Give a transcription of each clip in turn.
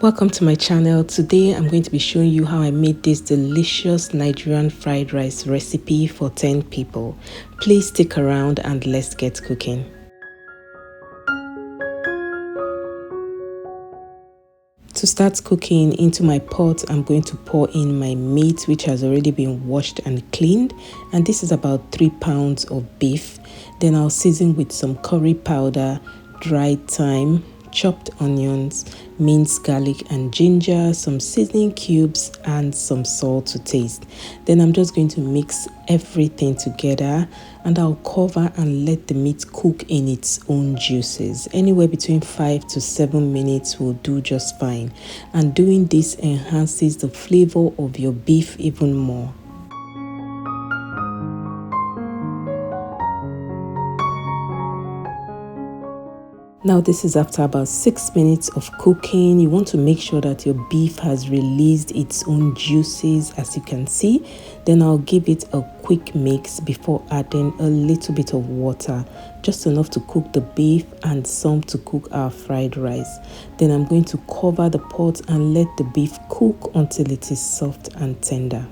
Welcome to my channel. Today I'm going to be showing you how I made this delicious Nigerian fried rice recipe for 10 people. Please stick around and let's get cooking. To start cooking, into my pot I'm going to pour in my meat, which has already been washed and cleaned, and this is about 3 pounds of beef. Then I'll season with some curry powder, dried thyme, chopped onions, minced garlic and ginger, some seasoning cubes and some salt to taste. Then I'm just going to mix everything together and I'll cover and let the meat cook in its own juices. Anywhere between 5 to 7 minutes will do just fine. And doing this enhances the flavor of your beef even more. Now this is after about 6 minutes of cooking. You want to make sure that your beef has released its own juices, as you can see. Then I'll give it a quick mix before adding a little bit of water, just enough to cook the beef and some to cook our fried rice. Then I'm going to cover the pot and let the beef cook until it is soft and tender.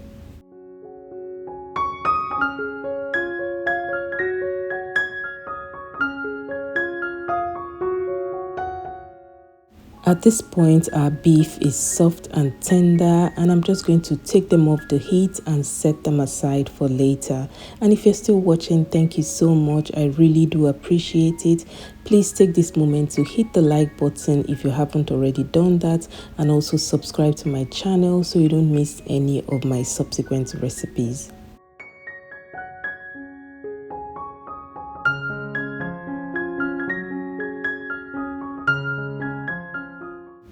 At this point, our beef is soft and tender, and I'm just going to take them off the heat and set them aside for later. And if you're still watching, thank you so much. I really do appreciate it. Please take this moment to hit the like button if you haven't already done that, and also subscribe to my channel so you don't miss any of my subsequent recipes.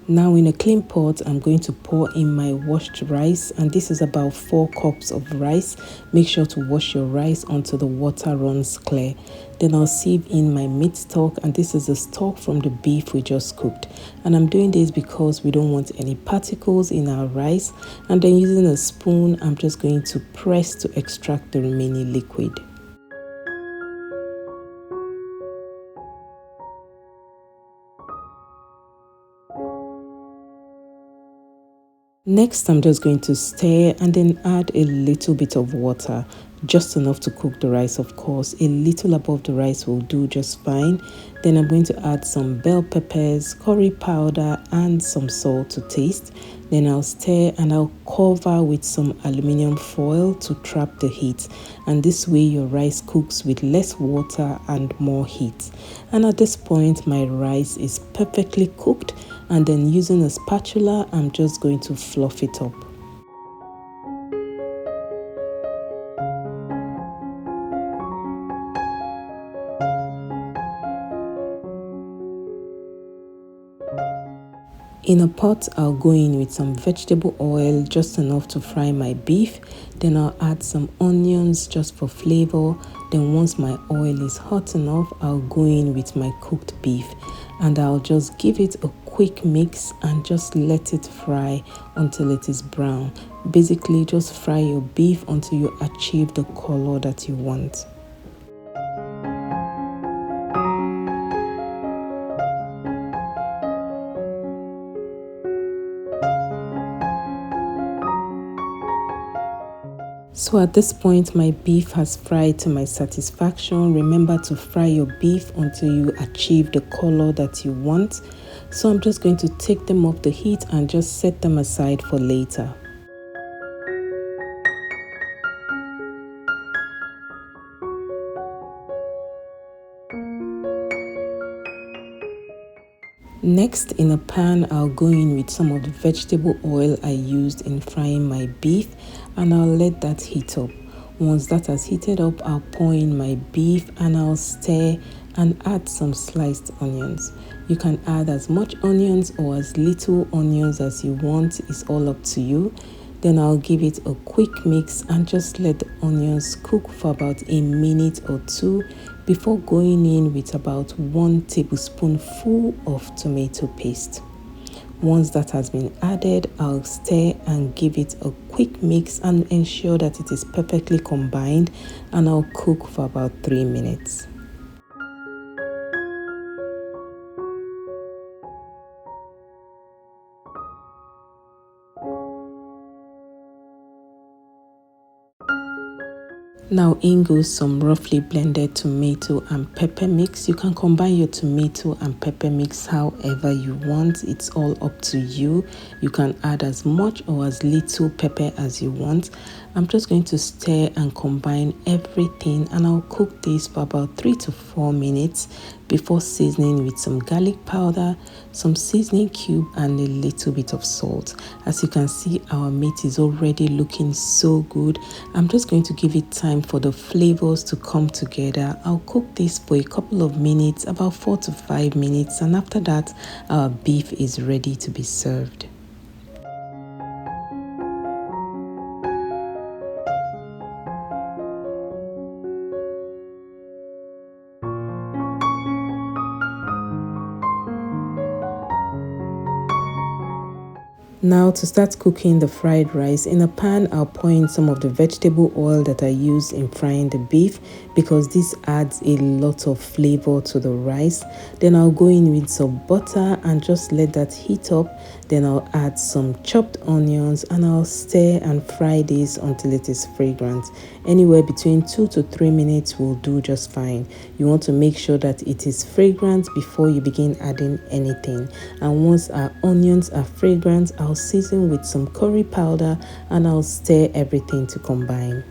Now in a clean pot, I'm going to pour in my washed rice, and this is about 4 cups of rice. Make sure to wash your rice until the water runs clear. Then I'll sieve in my meat stock, and this is the stock from the beef we just cooked. And I'm doing this because we don't want any particles in our rice. And then using a spoon, I'm just going to press to extract the remaining liquid. Next, I'm just going to stir and then add a little bit of water, just enough to cook the rice, of course. A little above the rice will do just fine. Then I'm going to add some bell peppers, curry powder and some salt to taste. Then I'll stir and I'll cover with some aluminium foil to trap the heat. And this way your rice cooks with less water and more heat. And at this point, my rice is perfectly cooked. And then using a spatula, I'm just going to fluff it up. In a pot, I'll go in with some vegetable oil, just enough to fry my beef. Then I'll add some onions just for flavor. Then once my oil is hot enough, I'll go in with my cooked beef. And I'll just give it a quick mix and just let it fry until it is brown. Basically, just fry your beef until you achieve the color that you want. So at this point, my beef has fried to my satisfaction. Remember to fry your beef until you achieve the color that you want. So I'm just going to take them off the heat and just set them aside for later. Next, in a pan, I'll go in with some of the vegetable oil I used in frying my beef, and I'll let that heat up. Once that has heated up, I'll pour in my beef and I'll stir and add some sliced onions. You can add as much onions or as little onions as you want. It's all up to you. Then I'll give it a quick mix and just let the onions cook for about a minute or two before going in with about 1 tablespoonful of tomato paste. Once that has been added, I'll stir and give it a quick mix and ensure that it is perfectly combined, and I'll cook for about 3 minutes. Now in goes some roughly blended tomato and pepper mix. You can combine your tomato and pepper mix however you want. It's all up to you. You can add as much or as little pepper as you want. I'm just going to stir and combine everything, and I'll cook this for about 3 to 4 minutes before seasoning with some garlic powder, some seasoning cube, and a little bit of salt. As you can see, our meat is already looking so good. I'm just going to give it time for the flavors to come together. I'll cook this for a couple of minutes, about 4 to 5 minutes, and after that our beef is ready to be served. Now to start cooking the fried rice, in a pan I'll pour in some of the vegetable oil that I use in frying the beef, because this adds a lot of flavor to the rice. Then I'll go in with some butter and just let that heat up. Then I'll add some chopped onions and I'll stir and fry this until it is fragrant. Anywhere between 2 to 3 minutes will do just fine. You want to make sure that it is fragrant before you begin adding anything. And once our onions are fragrant, I'll season with some curry powder and I'll stir everything to combine.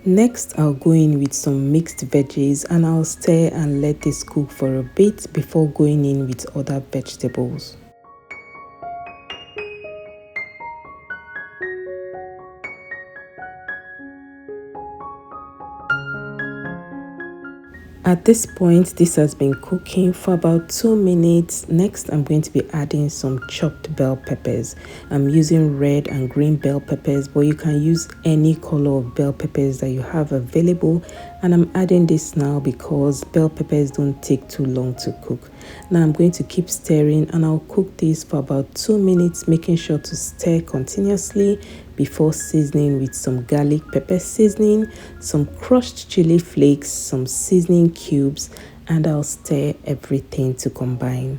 Next, I'll go in with some mixed veggies and I'll stir and let this cook for a bit before going in with other vegetables. At this point, this has been cooking for about 2 minutes. Next, I'm going to be adding some chopped bell peppers. I'm using red and green bell peppers, but you can use any color of bell peppers that you have available. And I'm adding this now because bell peppers don't take too long to cook. Now I'm going to keep stirring and I'll cook this for about 2 minutes, making sure to stir continuously before seasoning with some garlic pepper seasoning, some crushed chili flakes, some seasoning cubes, and I'll stir everything to combine.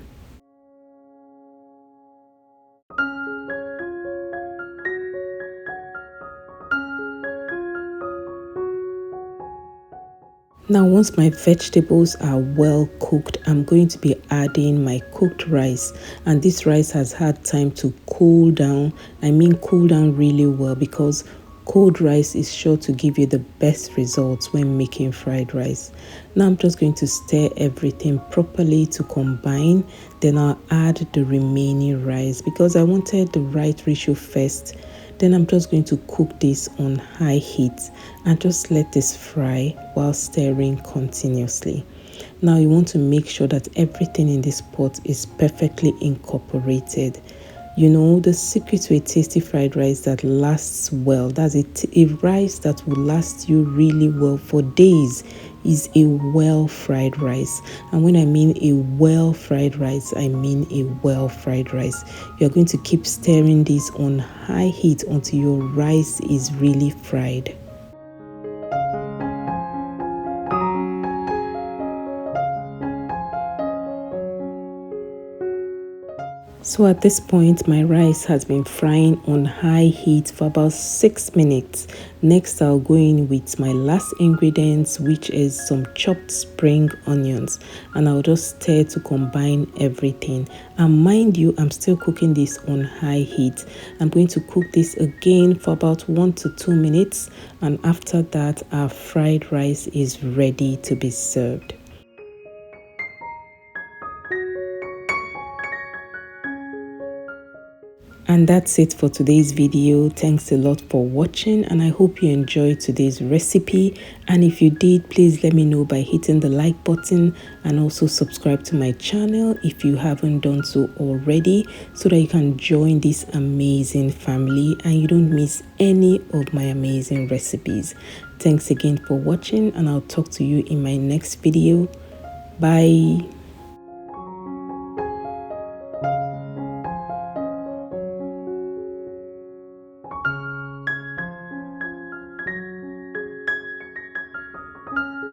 Now once my vegetables are well cooked, I'm going to be adding my cooked rice, and this rice has had time to cool down. I mean cool down really well, because cold rice is sure to give you the best results when making fried rice. Now I'm just going to stir everything properly to combine. Then I'll add the remaining rice because I wanted the right ratio first. Then I'm just going to cook this on high heat and just let this fry while stirring continuously. Now you want to make sure that everything in this pot is perfectly incorporated. You know, the secret to a tasty fried rice that lasts well, that's a rice that will last you really well for days, is a well fried rice. And when I mean a well fried rice, I mean a well fried rice. You're going to keep stirring this on high heat until your rice is really fried. So at this point, my rice has been frying on high heat for about 6 minutes. Next, I'll go in with my last ingredients, which is some chopped spring onions, and I'll just stir to combine everything. And mind you, I'm still cooking this on high heat. I'm going to cook this again for about 1 to 2 minutes, and after that, our fried rice is ready to be served. And that's it for today's video. Thanks a lot for watching, and I hope you enjoyed today's recipe. And if you did, please let me know by hitting the like button, and also subscribe to my channel if you haven't done so already, so that you can join this amazing family and you don't miss any of my amazing recipes. Thanks again for watching, and I'll talk to you in my next video. Bye.